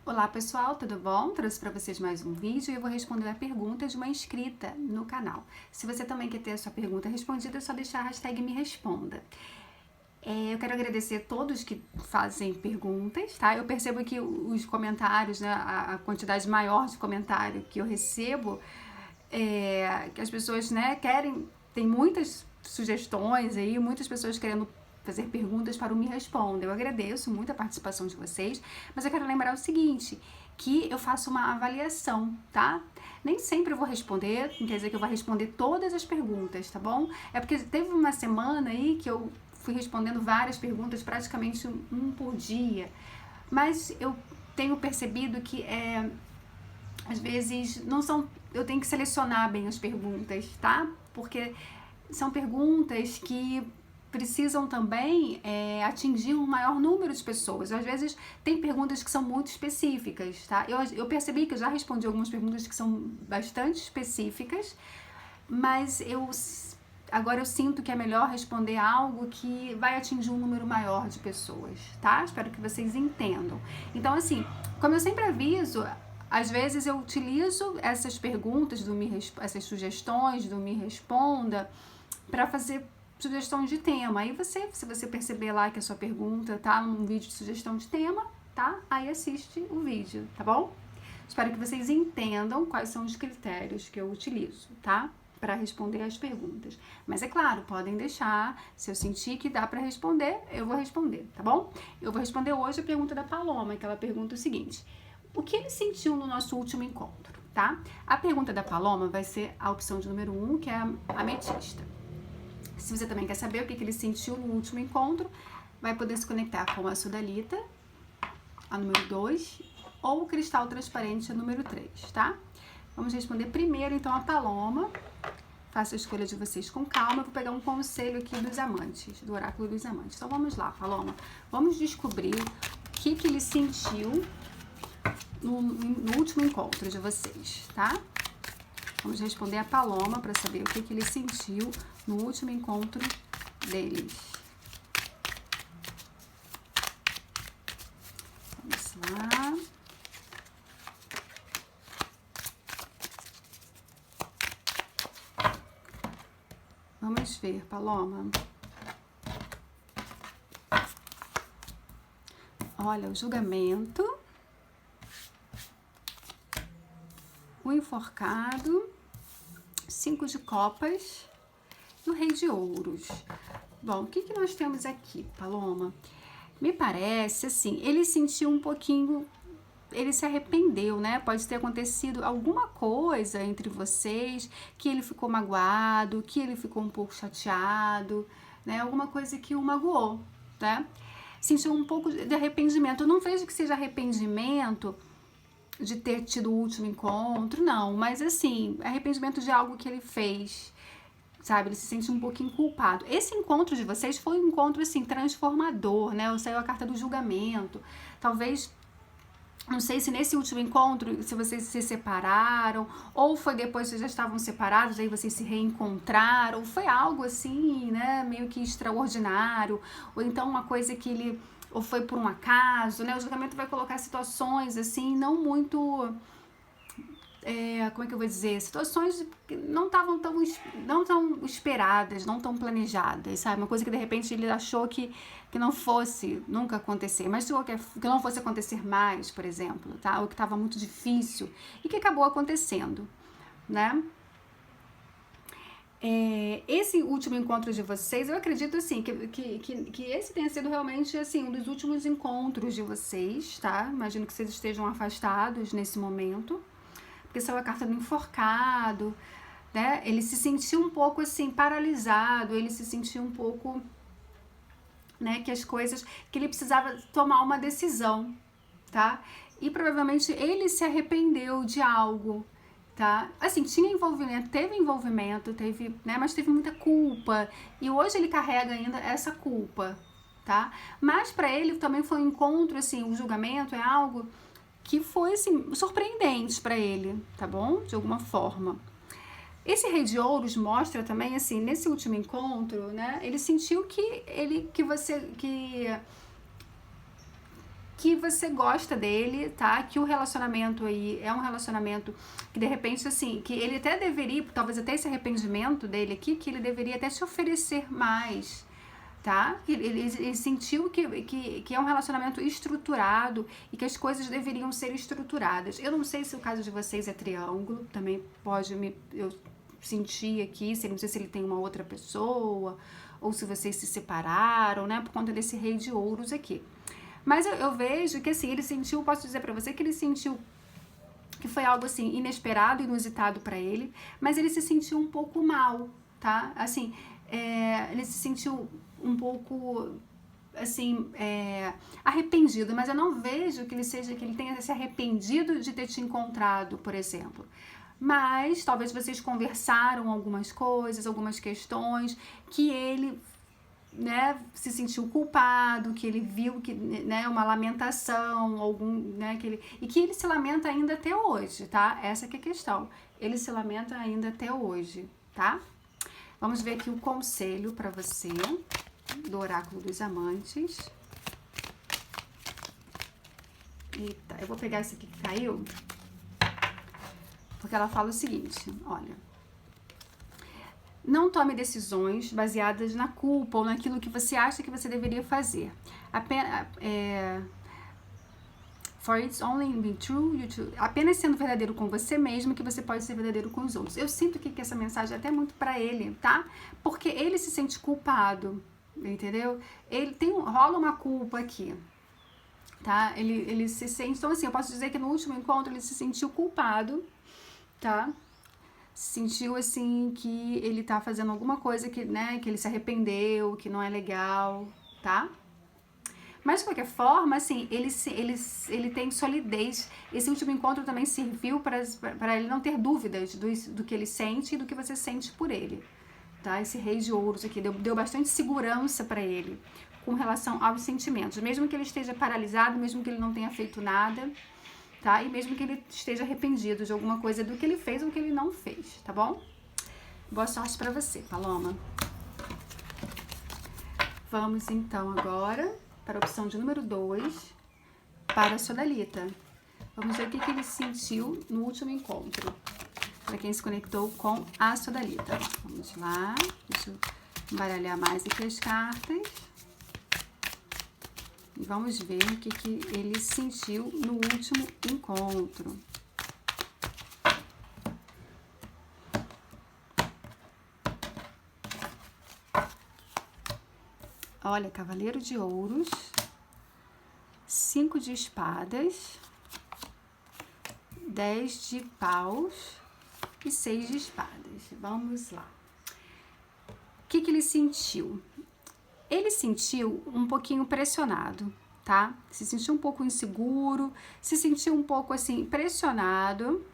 Olá pessoal, tudo bom? Trouxe para vocês mais um vídeo e eu vou responder a pergunta de uma inscrita no canal. Se você também quer ter a sua pergunta respondida, é só deixar a hashtag me responda. Eu quero agradecer a todos que fazem perguntas, tá? Eu percebo que os comentários, né, a quantidade maior de comentário que eu recebo, que as pessoas, né, tem muitas sugestões aí, muitas pessoas querendo fazer perguntas para o Me Responda. Eu agradeço muito a participação de vocês, mas eu quero lembrar o seguinte, que eu faço uma avaliação, tá? Nem sempre eu vou responder, não quer dizer que eu vou responder todas as perguntas, tá bom? É porque teve uma semana aí que eu fui respondendo várias perguntas, praticamente um por dia, mas eu tenho percebido que às vezes não são, eu tenho que selecionar bem as perguntas, tá? Porque são perguntas que precisam também atingir um maior número de pessoas. Às vezes tem perguntas que são muito específicas, tá? Eu percebi que eu já respondi algumas perguntas que são bastante específicas, mas agora eu sinto que é melhor responder algo que vai atingir um número maior de pessoas, tá? Espero que vocês entendam. Então, assim, como eu sempre aviso, às vezes eu utilizo essas perguntas, essas sugestões do Me Responda para fazer sugestões de tema. Aí se você perceber lá que a sua pergunta tá num vídeo de sugestão de tema, tá? Aí assiste o vídeo, tá bom? Espero que vocês entendam quais são os critérios que eu utilizo, tá? Para responder as perguntas. Mas é claro, podem deixar, se eu sentir que dá para responder, eu vou responder, tá bom? Eu vou responder hoje a pergunta da Paloma, que ela pergunta o seguinte: o que ele sentiu no nosso último encontro, tá? A pergunta da Paloma vai ser a opção de número 1, que é a ametista. Se você também quer saber o que ele sentiu no último encontro, vai poder se conectar com a sodalita, a número 2, ou o cristal transparente, a número 3, tá? Vamos responder primeiro, então, a Paloma. Faça a escolha de vocês com calma. Eu vou pegar um conselho aqui dos amantes, do oráculo dos amantes. Então, vamos lá, Paloma. Vamos descobrir o que ele sentiu no último encontro de vocês, tá? Vamos responder a Paloma para saber o que ele sentiu no último encontro deles. Vamos lá. Vamos ver, Paloma. Olha, o julgamento, o enforcado, 5 de copas e o rei de ouros. Bom, o que nós temos aqui, Paloma? Me parece, assim, ele sentiu um pouquinho, ele se arrependeu, né? Pode ter acontecido alguma coisa entre vocês, que ele ficou magoado, que ele ficou um pouco chateado, né? Alguma coisa que o magoou, né? Sentiu um pouco de arrependimento. Eu não vejo que seja arrependimento de ter tido o último encontro, não, mas assim, arrependimento de algo que ele fez, sabe? Ele se sente um pouquinho culpado. Esse encontro de vocês foi um encontro, assim, transformador, né? Saiu a carta do julgamento. Talvez, não sei se nesse último encontro, se vocês se separaram, ou foi depois que vocês já estavam separados, aí vocês se reencontraram, foi algo assim, né? Meio que extraordinário, ou então uma coisa que ele... ou foi por um acaso, né? O julgamento vai colocar situações, assim, não muito... como é que eu vou dizer? Situações que não estavam não tão esperadas, não tão planejadas, sabe? Uma coisa que, de repente, ele achou que não fosse nunca acontecer, mas que não fosse acontecer mais, por exemplo, tá? Ou que estava muito difícil e que acabou acontecendo, né? Esse último encontro de vocês, eu acredito assim que esse tenha sido realmente assim um dos últimos encontros de vocês, tá? Imagino que vocês estejam afastados nesse momento, porque saiu a carta do enforcado, né? Ele se sentiu um pouco assim paralisado, ele se sentiu um pouco, né, que as coisas, que ele precisava tomar uma decisão, tá? E provavelmente ele se arrependeu de algo, tá? Assim, teve envolvimento, né, mas teve muita culpa, e hoje ele carrega ainda essa culpa, tá? Mas para ele também foi um encontro, assim, o julgamento é algo que foi, assim, surpreendente para ele, tá bom? De alguma forma. Esse rei de ouros mostra também, assim, nesse último encontro, né, ele sentiu que que você gosta dele, tá? Que o relacionamento aí é um relacionamento que de repente, assim, que ele até deveria, talvez até esse arrependimento dele aqui, que ele deveria até te oferecer mais, tá? Ele sentiu que é um relacionamento estruturado e que as coisas deveriam ser estruturadas. Eu não sei se o caso de vocês é triângulo, também eu senti aqui, não sei se ele tem uma outra pessoa, ou se vocês se separaram, né? Por conta desse rei de ouros aqui. Mas eu vejo que, assim, ele sentiu, posso dizer pra você que ele sentiu que foi algo, assim, inesperado, inusitado pra ele, mas ele se sentiu um pouco mal, tá? Assim, ele se sentiu um pouco, assim, arrependido, mas eu não vejo que ele tenha se arrependido de ter te encontrado, por exemplo. Mas talvez vocês conversaram algumas coisas, algumas questões que ele, né, se sentiu culpado, que ele viu que, né, uma lamentação, e que ele se lamenta ainda até hoje, tá? Essa que é a questão. Ele se lamenta ainda até hoje, tá? Vamos ver aqui o conselho para você do Oráculo dos Amantes. Eita, eu vou pegar esse aqui que caiu, porque ela fala o seguinte, olha: não tome decisões baseadas na culpa ou naquilo que você acha que você deveria fazer. For it's only being true, apenas sendo verdadeiro com você mesmo que você pode ser verdadeiro com os outros. Eu sinto que essa mensagem é até muito pra ele, tá? Porque ele se sente culpado, entendeu? Rola uma culpa aqui, tá? Ele se sente, então assim, eu posso dizer que no último encontro ele se sentiu culpado, tá? Sentiu, assim, que ele tá fazendo alguma coisa que, né, que ele se arrependeu, que não é legal, tá? Mas, de qualquer forma, assim, ele tem solidez. Esse último encontro também serviu para ele não ter dúvidas do que ele sente e do que você sente por ele, tá? Esse rei de ouros aqui deu bastante segurança para ele com relação aos sentimentos. Mesmo que ele esteja paralisado, mesmo que ele não tenha feito nada, tá? E mesmo que ele esteja arrependido de alguma coisa do que ele fez ou que ele não fez, tá bom? Boa sorte pra você, Paloma. Vamos então agora para a opção de número 2, para a Sodalita. Vamos ver o que ele sentiu no último encontro, para quem se conectou com a Sodalita. Vamos lá, deixa eu embaralhar mais aqui as cartas. E vamos ver o que ele sentiu no último encontro. Olha, Cavaleiro de Ouros, 5 de espadas, 10 de paus e 6 de espadas. Vamos lá. O que ele sentiu? Ele sentiu um pouquinho pressionado, tá? Se sentiu um pouco inseguro, se sentiu um pouco, assim, pressionado.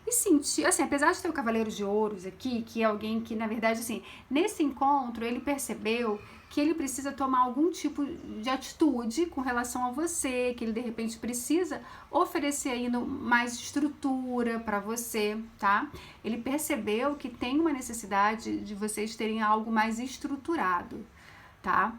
E sentiu, assim, apesar de ter o Cavaleiro de Ouros aqui, que é alguém que, na verdade, assim, nesse encontro, ele percebeu que ele precisa tomar algum tipo de atitude com relação a você, que ele, de repente, precisa oferecer ainda mais estrutura para você, tá? Ele percebeu que tem uma necessidade de vocês terem algo mais estruturado, tá?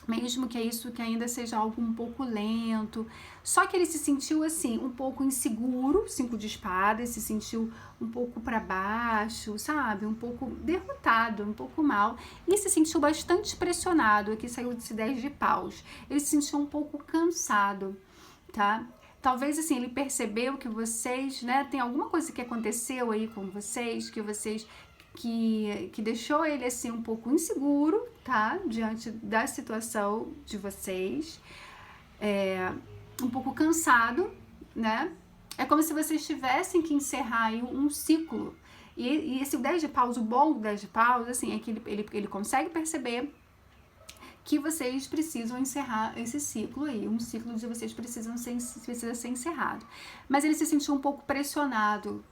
Mesmo que é isso que ainda seja algo um pouco lento. Só que ele se sentiu, assim, um pouco inseguro, 5 de espadas, se sentiu um pouco para baixo, sabe? Um pouco derrotado, um pouco mal. E se sentiu bastante pressionado. Aqui saiu esse 10 de paus. Ele se sentiu um pouco cansado, tá? Talvez, assim, ele percebeu que vocês, né, tem alguma coisa que aconteceu aí com vocês, que deixou ele, assim, um pouco inseguro, tá? Diante da situação de vocês. Um pouco cansado, né? É como se vocês tivessem que encerrar aí um ciclo. E esse 10 de paus, o bom do 10 de paus, assim, é que ele consegue perceber que vocês precisam encerrar esse ciclo aí. Um ciclo de vocês precisa ser encerrado. Mas ele se sentiu um pouco pressionado,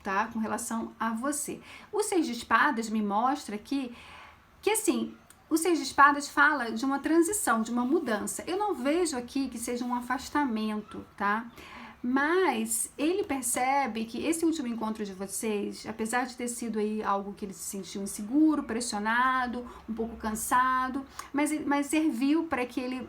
tá? Com relação a você. O 6 de espadas me mostra que assim, o 6 de espadas fala de uma transição, de uma mudança. Eu não vejo aqui que seja um afastamento, tá? Mas ele percebe que esse último encontro de vocês, apesar de ter sido aí algo que ele se sentiu inseguro, pressionado, um pouco cansado, mas serviu para que ele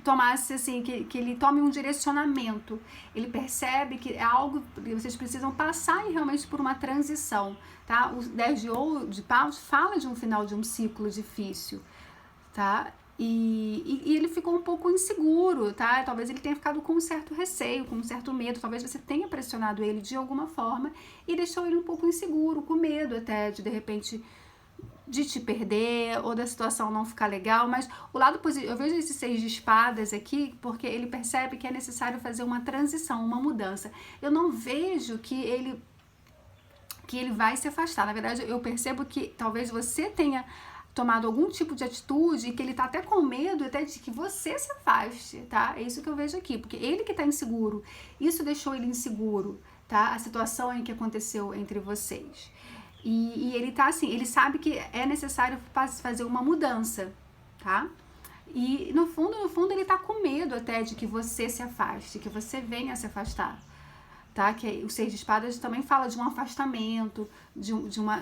tomasse assim, que ele tome um direcionamento. Ele percebe que é algo que vocês precisam passar realmente por uma transição, tá? O 10 de paus fala de um final de um ciclo difícil, tá? E ele ficou um pouco inseguro, tá? Talvez ele tenha ficado com um certo receio, com um certo medo. Talvez você tenha pressionado ele de alguma forma e deixou ele um pouco inseguro, com medo até de repente, de te perder ou da situação não ficar legal. Mas o lado positivo, eu vejo esse 6 de espadas aqui porque ele percebe que é necessário fazer uma transição, uma mudança. Eu não vejo que ele vai se afastar. Na verdade, eu percebo que talvez você tenha tomado algum tipo de atitude e que ele tá até com medo até de que você se afaste, tá? É isso que eu vejo aqui, porque ele que tá inseguro, isso deixou ele inseguro, tá? A situação em que aconteceu entre vocês. E ele tá assim, ele sabe que é necessário fazer uma mudança, tá? E no fundo ele tá com medo até de que você se afaste, que você venha a se afastar. Tá? Que o 6 de espadas também fala de um afastamento, de uma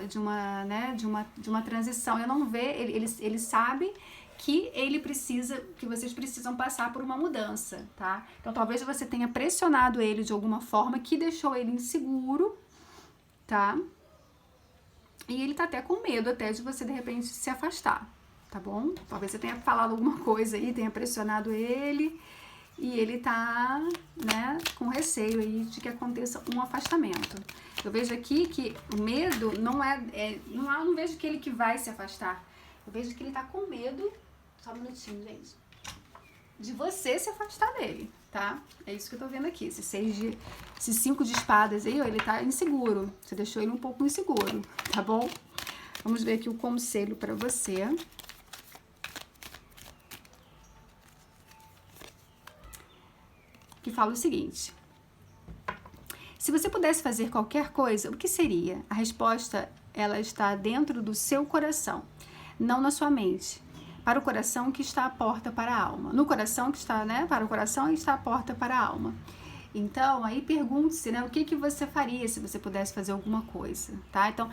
transição. Eu não vejo, ele sabe que que vocês precisam passar por uma mudança, tá? Então talvez você tenha pressionado ele de alguma forma que deixou ele inseguro, tá? E ele tá até com medo até de você de repente se afastar, tá bom? Talvez você tenha falado alguma coisa aí, tenha pressionado ele. E ele tá, né, com receio aí de que aconteça um afastamento. Eu vejo aqui que o medo não vejo que ele que vai se afastar. Eu vejo que ele tá com medo, só um minutinho, gente, de você se afastar dele, tá? É isso que eu tô vendo aqui, esse 5 de espadas aí, ó, ele tá inseguro. Você deixou ele um pouco inseguro, tá bom? Vamos ver aqui o conselho pra você. Que fala o seguinte: se você pudesse fazer qualquer coisa, o que seria? A resposta, ela está dentro do seu coração, não na sua mente. Para o coração que está a porta para a alma. No coração que está, né? Para o coração está a porta para a alma. Então, aí pergunte-se, né? O que você faria se você pudesse fazer alguma coisa, tá? Então,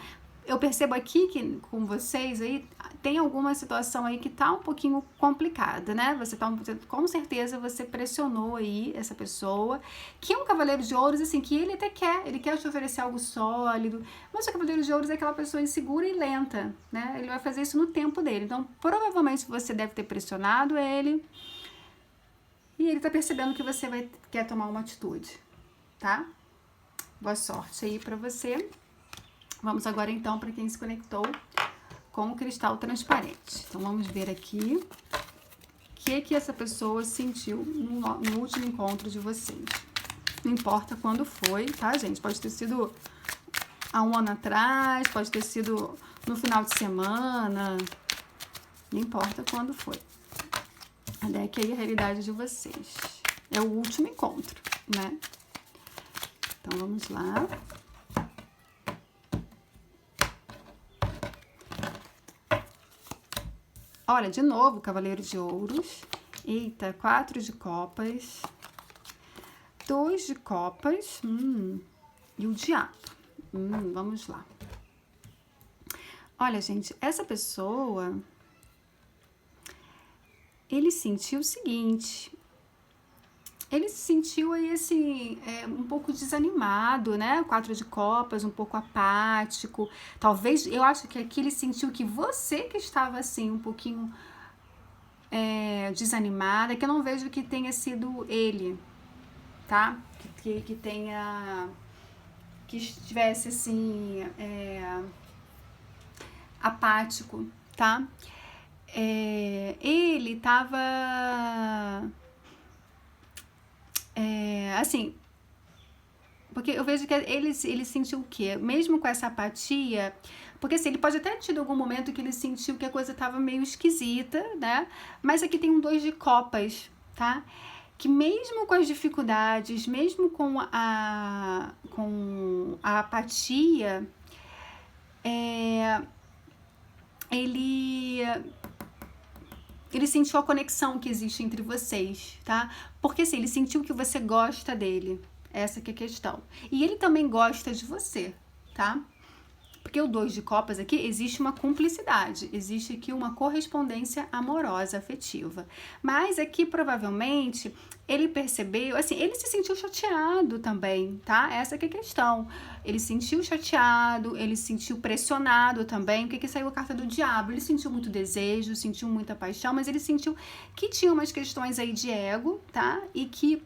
eu percebo aqui que com vocês aí tem alguma situação aí que tá um pouquinho complicada, né? Com certeza você pressionou aí essa pessoa, que é um cavaleiro de ouros, assim, que ele quer te oferecer algo sólido, mas o cavaleiro de ouros é aquela pessoa insegura e lenta, né? Ele vai fazer isso no tempo dele. Então, provavelmente você deve ter pressionado ele e ele tá percebendo que você quer tomar uma atitude, tá? Boa sorte aí pra você. Vamos agora, então, para quem se conectou com o cristal transparente. Então, vamos ver aqui o que essa pessoa sentiu no último encontro de vocês. Não importa quando foi, tá, gente? Pode ter sido há um ano atrás, pode ter sido no final de semana. Não importa quando foi. A deck aí é a realidade de vocês. É o último encontro, né? Então, vamos lá. Olha, de novo, cavaleiro de ouros. Eita, 4 de copas. 2 de copas. E o diabo. Vamos lá. Olha, gente, essa pessoa... Ele sentiu o seguinte... Ele se sentiu aí, assim, um pouco desanimado, né? 4 de copas, um pouco apático. Talvez, eu acho que aqui ele sentiu que você que estava, assim, um pouquinho desanimada, que eu não vejo que tenha sido ele, tá? Que tenha... Que estivesse, assim, apático, tá? Ele tava... assim, porque eu vejo que ele sentiu o quê? Mesmo com essa apatia, porque assim, ele pode até ter tido algum momento que ele sentiu que a coisa estava meio esquisita, né? Mas aqui tem um 2 de copas, tá? Que mesmo com as dificuldades, mesmo com a apatia, ele sentiu a conexão que existe entre vocês, tá? Porque assim, ele sentiu que você gosta dele. Essa que é a questão. E ele também gosta de você, tá? Porque o 2 de copas aqui, existe uma cumplicidade, existe aqui uma correspondência amorosa, afetiva. Mas aqui, provavelmente, ele percebeu, assim, ele se sentiu chateado também, tá? Essa que é a questão. Ele se sentiu chateado, ele se sentiu pressionado também. O que saiu a carta do diabo? Ele sentiu muito desejo, sentiu muita paixão, mas ele sentiu que tinha umas questões aí de ego, tá? E que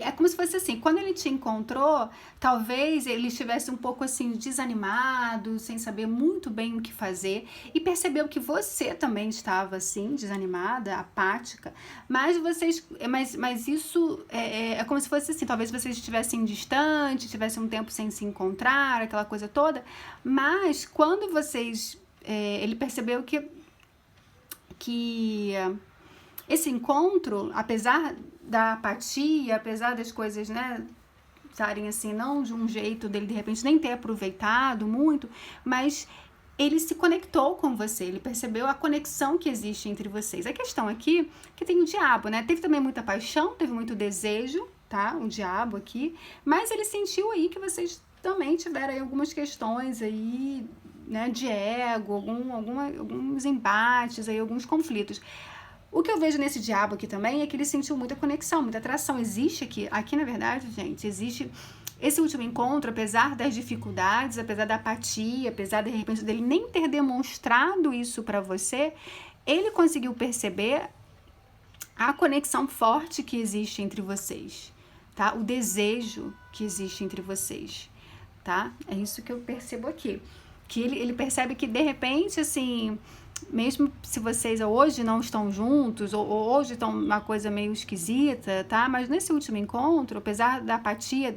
é como se fosse assim, quando ele te encontrou, talvez ele estivesse um pouco assim desanimado, sem saber muito bem o que fazer, e percebeu que você também estava assim, desanimada, apática, mas isso é como se fosse assim, talvez vocês estivessem distante, tivessem um tempo sem se encontrar, aquela coisa toda, mas quando vocês, ele percebeu que esse encontro, apesar da apatia, apesar das coisas, né, estarem assim, não de um jeito dele de repente nem ter aproveitado muito, mas ele se conectou com você, ele percebeu a conexão que existe entre vocês. A questão aqui é que tem o diabo, né? Teve também muita paixão, teve muito desejo, tá? O diabo aqui, mas ele sentiu aí que vocês também tiveram aí algumas questões aí, né, de ego, alguns embates aí, alguns conflitos. O que eu vejo nesse diabo aqui também é que ele sentiu muita conexão, muita atração. Existe aqui na verdade, gente, existe esse último encontro, apesar das dificuldades, apesar da apatia, apesar de repente dele nem ter demonstrado isso pra você, ele conseguiu perceber a conexão forte que existe entre vocês, tá? O desejo que existe entre vocês, tá? É isso que eu percebo aqui. Que ele percebe que de repente, assim, mesmo se vocês hoje não estão juntos, ou hoje estão uma coisa meio esquisita, tá? Mas nesse último encontro, apesar da apatia,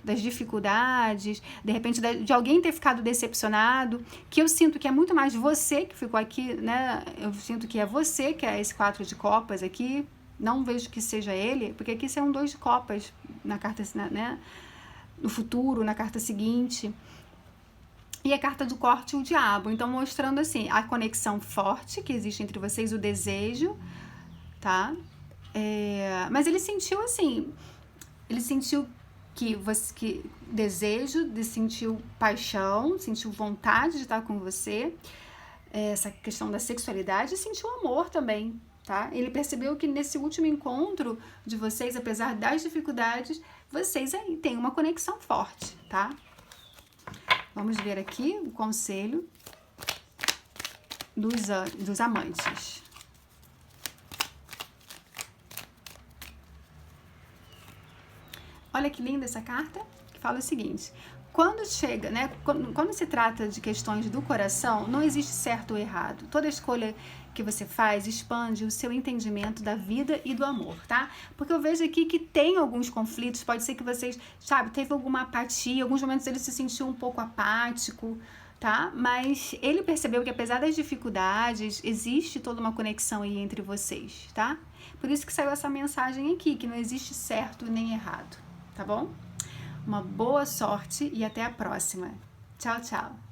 das dificuldades, de repente de alguém ter ficado decepcionado, que eu sinto que é muito mais você que ficou aqui, né? Eu sinto que é você que é esse 4 de copas aqui, não vejo que seja ele, porque aqui isso é um 2 de copas na carta, né? No futuro, na carta seguinte. E a carta do corte e o diabo. Então, mostrando assim, a conexão forte que existe entre vocês, o desejo, tá? Mas ele sentiu assim, ele sentiu que desejo, sentiu paixão, sentiu vontade de estar com você, essa questão da sexualidade, e sentiu amor também, tá? Ele percebeu que nesse último encontro de vocês, apesar das dificuldades, vocês aí têm uma conexão forte, tá? Vamos ver aqui o conselho dos amantes. Olha que linda essa carta, que fala o seguinte: quando chega, né, quando se trata de questões do coração, não existe certo ou errado. Toda escolha que você faz expande o seu entendimento da vida e do amor, tá? Porque eu vejo aqui que tem alguns conflitos, pode ser que vocês, sabe, teve alguma apatia, alguns momentos ele se sentiu um pouco apático, tá? Mas ele percebeu que apesar das dificuldades, existe toda uma conexão aí entre vocês, tá? Por isso que saiu essa mensagem aqui, que não existe certo nem errado, tá bom? Uma boa sorte e até a próxima. Tchau, tchau!